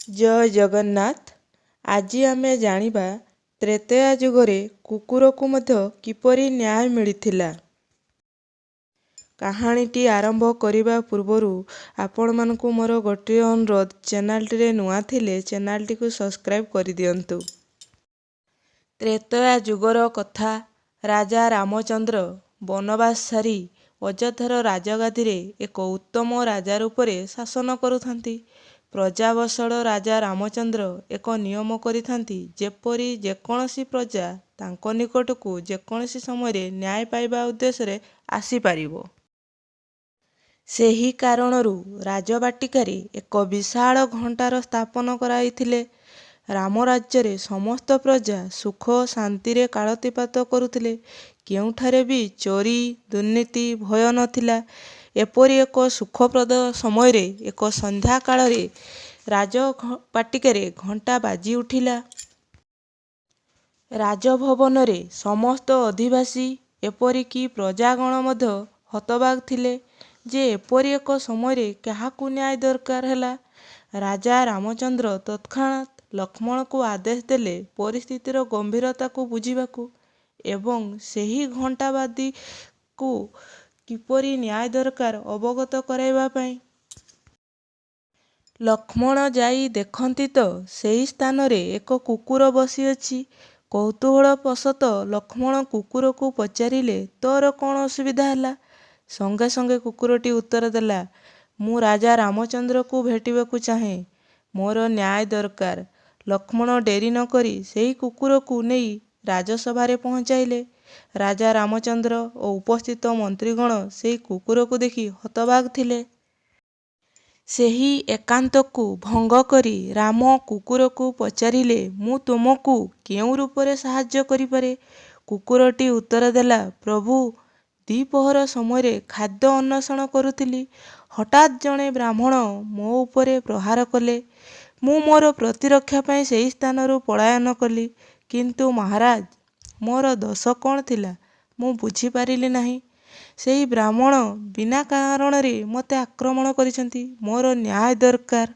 ଜୟ ଜଗନ୍ନାଥ। ଆଜି ଆମେ ଜାଣିବା ତ୍ରେତୟା ଯୁଗରେ କୁକୁରକୁ ମଧ୍ୟ କିପରି ନ୍ୟାୟ ମିଳିଥିଲା। କାହାଣୀଟି ଆରମ୍ଭ କରିବା ପୂର୍ବରୁ ଆପଣମାନଙ୍କୁ ମୋର ଗୋଟିଏ ଅନୁରୋଧ, ଚ୍ୟାନେଲଟିରେ ନୂଆ ଥିଲେ ଚ୍ୟାନେଲଟିକୁ ସବସ୍କ୍ରାଇବ୍ କରିଦିଅନ୍ତୁ। ତ୍ରେତୟା ଯୁଗର କଥା। ରାଜା ରାମଚନ୍ଦ୍ର ବନବାସ ସାରି ଅଯୋଧ୍ୟାର ରାଜଗାଦିରେ ଏକ ଉତ୍ତମ ରାଜା ରୂପରେ ଶାସନ କରୁଥାନ୍ତି। ପ୍ରଜାବତ୍ସଳ ରାଜା ରାମଚନ୍ଦ୍ର ଏକ ନିୟମ କରିଥାନ୍ତି, ଯେପରି ଯେକୌଣସି ପ୍ରଜା ତାଙ୍କ ନିକଟକୁ ଯେକୌଣସି ସମୟରେ ନ୍ୟାୟ ପାଇବା ଉଦ୍ଦେଶ୍ୟରେ ଆସିପାରିବ। ସେହି କାରଣରୁ ରାଜବାଟିକାରେ ଏକ ବିଶାଳ ଘଣ୍ଟାର ସ୍ଥାପନ କରାଇଥିଲେ। ରାମରାଜ୍ୟରେ ସମସ୍ତ ପ୍ରଜା ସୁଖ ଶାନ୍ତିରେ କାଳାତିପାତ କରୁଥିଲେ। କେଉଁଠାରେ ବି ଚୋରି ଦୁର୍ନୀତି ଭୟ ନଥିଲା। ଏପରି ଏକ ସୁଖପ୍ରଦ ସମୟରେ ଏକ ସନ୍ଧ୍ୟା କାଳରେ ରାଜବାଟିକାରେ ଘଣ୍ଟା ବାଜି ଉଠିଲା। ରାଜଭବନରେ ସମସ୍ତ ଅଧିବାସୀ ଏପରିକି ପ୍ରଜାଗଣ ମଧ୍ୟ ହତବାକ୍ ଥିଲେ ଯେ ଏପରି ଏକ ସମୟରେ କାହାକୁ ନ୍ୟାୟ ଦରକାର ହେଲା। ରାଜା ରାମଚନ୍ଦ୍ର ତତ୍କ୍ଷଣାତ୍ ଲକ୍ଷ୍ମଣଙ୍କୁ ଆଦେଶ ଦେଲେ ପରିସ୍ଥିତିର ଗମ୍ଭୀରତାକୁ ବୁଝିବାକୁ ଏବଂ ସେହି ଘଣ୍ଟାବାଦୀକୁ କିପରି ନ୍ୟାୟ ଦରକାର ଅବଗତ କରାଇବା ପାଇଁ। ଲକ୍ଷ୍ମଣ ଯାଇ ଦେଖନ୍ତି ତ ସେହି ସ୍ଥାନରେ ଏକ କୁକୁର ବସିଅଛି। କୌତୂହଳବଶତଃ ଲକ୍ଷ୍ମଣ କୁକୁରକୁ ପଚାରିଲେ, ତୋର କ'ଣ ଅସୁବିଧା ହେଲା? ସଙ୍ଗେ ସଙ୍ଗେ କୁକୁରଟି ଉତ୍ତର ଦେଲା, ମୁଁ ରାଜା ରାମଚନ୍ଦ୍ରକୁ ଭେଟିବାକୁ ଚାହେଁ। ମୋର ନ୍ୟାୟ ଦରକାର। ଲକ୍ଷ୍ମଣ ଡେରି ନ କରି ସେହି କୁକୁରକୁ ନେଇ ରାଜସଭାରେ ପହଞ୍ଚାଇଲେ। ରାଜା ରାମଚନ୍ଦ୍ର ଓ ଉପସ୍ଥିତ ମନ୍ତ୍ରୀଗଣ ସେହି କୁକୁରକୁ ଦେଖି ହତବାକ୍ ଥିଲେ। ସେହି ଏକାନ୍ତକୁ ଭଙ୍ଗ କରି ରାମ କୁକୁରକୁ ପଚାରିଲେ, ମୁଁ ତୁମକୁ କେଉଁ ରୂପରେ ସାହାଯ୍ୟ କରିପାରେ? କୁକୁରଟି ଉତ୍ତର ଦେଲା, ପ୍ରଭୁ, ଦ୍ୱିପ୍ରହର ସମୟରେ ଖାଦ୍ୟ ଅନ୍ୱେଷଣ କରୁଥିଲି। ହଠାତ୍ ଜଣେ ବ୍ରାହ୍ମଣ ମୋ ଉପରେ ପ୍ରହାର କଲେ। ମୁଁ ମୋର ପ୍ରତିରକ୍ଷା ପାଇଁ ସେହି ସ୍ଥାନରୁ ପଳାୟନ କଲି। କିନ୍ତୁ ମହାରାଜ, ମୋର ଦୋଷ କ'ଣ ଥିଲା ମୁଁ ବୁଝିପାରିଲି ନାହିଁ। ସେହି ବ୍ରାହ୍ମଣ ବିନା କାରଣରେ ମୋତେ ଆକ୍ରମଣ କରିଛନ୍ତି। ମୋର ନ୍ୟାୟ ଦରକାର।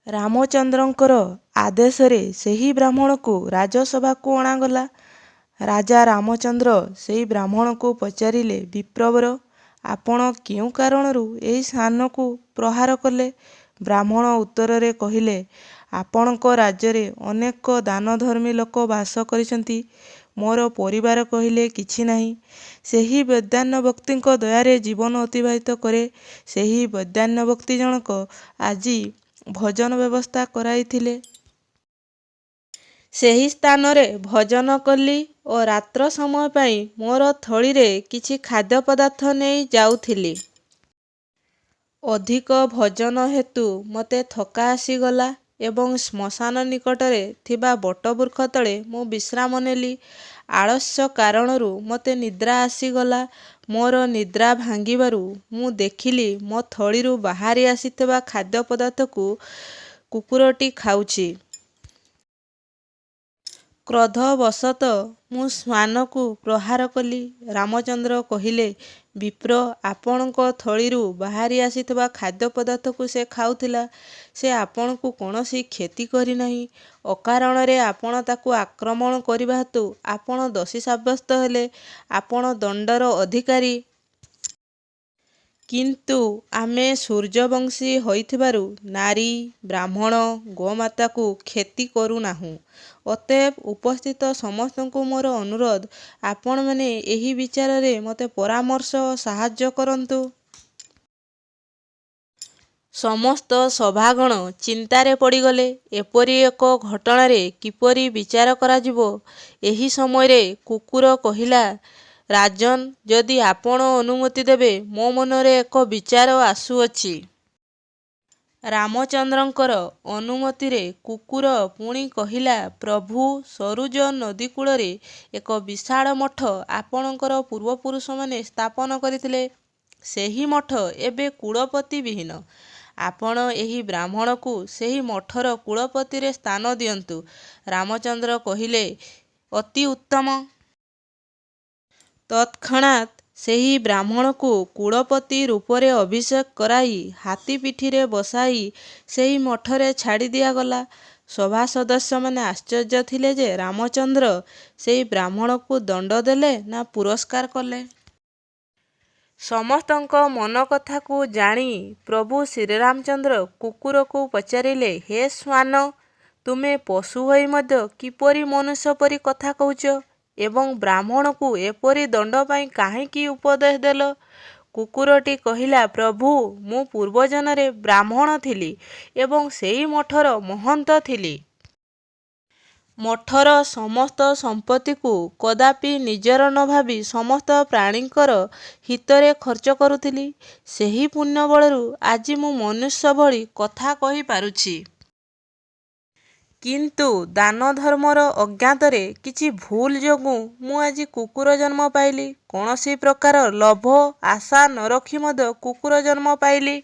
ରାମଚନ୍ଦ୍ରଙ୍କର ଆଦେଶରେ ସେହି ବ୍ରାହ୍ମଣକୁ ରାଜସଭାକୁ ଅଣାଗଲା। ରାଜା ରାମଚନ୍ଦ୍ର ସେହି ବ୍ରାହ୍ମଣକୁ ପଚାରିଲେ, ବିପ୍ରବର, ଆପଣ କେଉଁ କାରଣରୁ ଏହି ସ୍ଥାନକୁ ପ୍ରହାର କଲେ? ବ୍ରାହ୍ମଣ ଉତ୍ତରରେ କହିଲେ, ଆପଣଙ୍କ ରାଜ୍ୟରେ ଅନେକ ଦାନଧର୍ମୀ ଲୋକ ବାସ କରିଛନ୍ତି। ମୋର ପରିବାର କହିଲେ କିଛି ନାହିଁ। ସେହି ବଦାନ୍ୟ ବ୍ୟକ୍ତିଙ୍କ ଦୟାରେ ଜୀବନ ଅତିବାହିତ କରେ। ସେହି ବଦାନ୍ୟ ବ୍ୟକ୍ତି ଜଣକ ଆଜି ଭୋଜନ ବ୍ୟବସ୍ଥା କରାଇଥିଲେ। ସେହି ସ୍ଥାନରେ ଭୋଜନ କଲି ଓ ରାତ୍ର ସମୟ ପାଇଁ ମୋର ଥଳିରେ କିଛି ଖାଦ୍ୟ ପଦାର୍ଥ ନେଇ ଯାଉଥିଲି। ଅଧିକ ଭୋଜନ ହେତୁ ମୋତେ ଥକା ଆସିଗଲା ଏବଂ ଶ୍ମଶାନ ନିକଟରେ ଥିବା ବଟବୃକ୍ଷ ତଳେ ମୁଁ ବିଶ୍ରାମ ନେଲି। ଆଳସ୍ୟ କାରଣରୁ ମୋତେ ନିଦ୍ରା ଆସିଗଲା। ମୋର ନିଦ୍ରା ଭାଙ୍ଗିବାରୁ ମୁଁ ଦେଖିଲି ମୋ ଥଳିରୁ ବାହାରି ଆସିଥିବା ଖାଦ୍ୟ ପଦାର୍ଥକୁ କୁକୁରଟି ଖାଉଛି। କ୍ରୋଧବଶତଃ ମୁଁ ଶ୍ୱାନକୁ ପ୍ରହାର କଲି। ରାମଚନ୍ଦ୍ର କହିଲେ, ବିପ୍ର, ଆପଣଙ୍କ ଥଳିରୁ ବାହାରି ଆସିଥିବା ଖାଦ୍ୟ ପଦାର୍ଥକୁ ସେ ଖାଉଥିଲା। ସେ ଆପଣଙ୍କୁ କୌଣସି କ୍ଷତି କରିନାହିଁ। ଅକାରଣରେ ଆପଣ ତାକୁ ଆକ୍ରମଣ କରିବା ହେତୁ ଆପଣ ଦୋଷୀ ସାବ୍ୟସ୍ତ ହେଲେ। ଆପଣ ଦଣ୍ଡର ଅଧିକାରୀ। କିନ୍ତୁ ଆମେ ସୂର୍ଯ୍ୟବଂଶୀ ହୋଇଥିବାରୁ ନାରୀ, ବ୍ରାହ୍ମଣ, ଗୋମାତାକୁ କ୍ଷତି କରୁନାହୁଁ। ଅତଏବ ଉପସ୍ଥିତ ସମସ୍ତଙ୍କୁ ମୋର ଅନୁରୋଧ, ଆପଣମାନେ ଏହି ବିଚାରରେ ମୋତେ ପରାମର୍ଶ ଓ ସାହାଯ୍ୟ କରନ୍ତୁ। ସମସ୍ତ ସଭାଗଣ ଚିନ୍ତାରେ ପଡ଼ିଗଲେ। ଏପରି ଏକ ଘଟଣାରେ କିପରି ବିଚାର କରାଯିବ? ଏହି ସମୟରେ କୁକୁର କହିଲା, ରାଜନ୍, ଯଦି ଆପଣ ଅନୁମତି ଦେବେ ମୋ ମନରେ ଏକ ବିଚାର ଆସୁଅଛି। ରାମଚନ୍ଦ୍ରଙ୍କର ଅନୁମତିରେ କୁକୁର ପୁଣି କହିଲା, ପ୍ରଭୁ, ସରଜୁ ନଦୀକୂଳରେ ଏକ ବିଶାଳ ମଠ ଆପଣଙ୍କର ପୂର୍ବପୁରୁଷମାନେ ସ୍ଥାପନ କରିଥିଲେ। ସେହି ମଠ ଏବେ କୁଳପତି ବିହୀନ। ଆପଣ ଏହି ବ୍ରାହ୍ମଣକୁ ସେହି ମଠର କୁଳପତିରେ ସ୍ଥାନ ଦିଅନ୍ତୁ। ରାମଚନ୍ଦ୍ର କହିଲେ, ଅତି ଉତ୍ତମ। ତତ୍କ୍ଷଣାତ୍ ସେହି ବ୍ରାହ୍ମଣକୁ କୁଳପତି ରୂପରେ ଅଭିଷେକ କରାଇ ହାତୀ ପିଠିରେ ବସାଇ ସେହି ମଠରେ ଛାଡ଼ି ଦିଆଗଲା। ସଭା ସଦସ୍ୟମାନେ ଆଶ୍ଚର୍ଯ୍ୟ ଥିଲେ ଯେ ରାମଚନ୍ଦ୍ର ସେହି ବ୍ରାହ୍ମଣକୁ ଦଣ୍ଡ ଦେଲେ ନା ପୁରସ୍କାର କଲେ। ସମସ୍ତଙ୍କ ମନ କଥାକୁ ଜାଣି ପ୍ରଭୁ ଶ୍ରୀରାମଚନ୍ଦ୍ର କୁକୁରକୁ ପଚାରିଲେ, ହେ ଶ୍ୱାନ, ତୁମେ ପଶୁ ହୋଇ ମଧ୍ୟ କିପରି ମନୁଷ୍ୟ ପରି କଥା କହୁଛ ଏବଂ ବ୍ରାହ୍ମଣକୁ ଏପରି ଦଣ୍ଡ ପାଇଁ କାହିଁକି ଉପଦେଶ ଦେଲ? କୁକୁରଟି କହିଲା, ପ୍ରଭୁ, ମୁଁ ପୂର୍ବଜନ୍ମରେ ବ୍ରାହ୍ମଣ ଥିଲି ଏବଂ ସେହି ମଠର ମହନ୍ତ ଥିଲି। ମଠର ସମସ୍ତ ସମ୍ପତ୍ତିକୁ କଦାପି ନିଜର ନ ଭାବି ସମସ୍ତ ପ୍ରାଣୀଙ୍କର ହିତରେ ଖର୍ଚ୍ଚ କରୁଥିଲି। ସେହି ପୁଣ୍ୟ ବଳରୁ ଆଜି ମୁଁ ମନୁଷ୍ୟ ଭଳି କଥା କହିପାରୁଛି। କିନ୍ତୁ ଦାନ ଧର୍ମର ଅଜ୍ଞାତରେ କିଛି ଭୁଲ ଯୋଗୁଁ ମୁଁ ଆଜି କୁକୁର ଜନ୍ମ ପାଇଲି। କୌଣସି ପ୍ରକାର ଲୋଭ ଆଶା ନ ରଖି ମଧ୍ୟ କୁକୁର ଜନ୍ମ ପାଇଲି।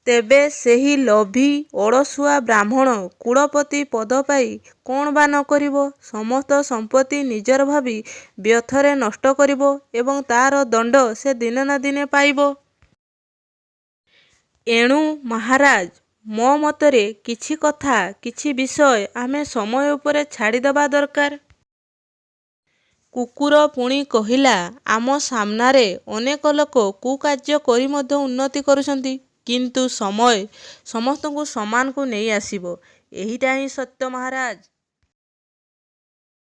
ତେବେ ସେହି ଲୋଭୀ ଅଳସୁଆ ବ୍ରାହ୍ମଣ କୁଳପତି ପଦ ପାଇ କ'ଣ ବା ନ କରିବ? ସମସ୍ତ ସମ୍ପତ୍ତି ନିଜର ଭାବି ବ୍ୟର୍ଥରେ ନଷ୍ଟ କରିବ ଏବଂ ତା'ର ଦଣ୍ଡ ସେ ଦିନେ ନା ଦିନେ ପାଇବ। ଏଣୁ ମହାରାଜ, ମୋ ମତରେ କିଛି କଥା, କିଛି ବିଷୟ ଆମେ ସମୟ ଉପରେ ଛାଡ଼ିଦେବା ଦରକାର। କୁକୁର ପୁଣି କହିଲା, ଆମ ସାମ୍ନାରେ ଅନେକ ଲୋକ କୁକାର୍ଯ୍ୟ କରି ମଧ୍ୟ ଉନ୍ନତି କରୁଛନ୍ତି, କିନ୍ତୁ ସମୟ ସମସ୍ତଙ୍କୁ ସମାନକୁ ନେଇ ଆସିବ। ଏହିଟା ହିଁ ସତ୍ୟ ମହାରାଜ।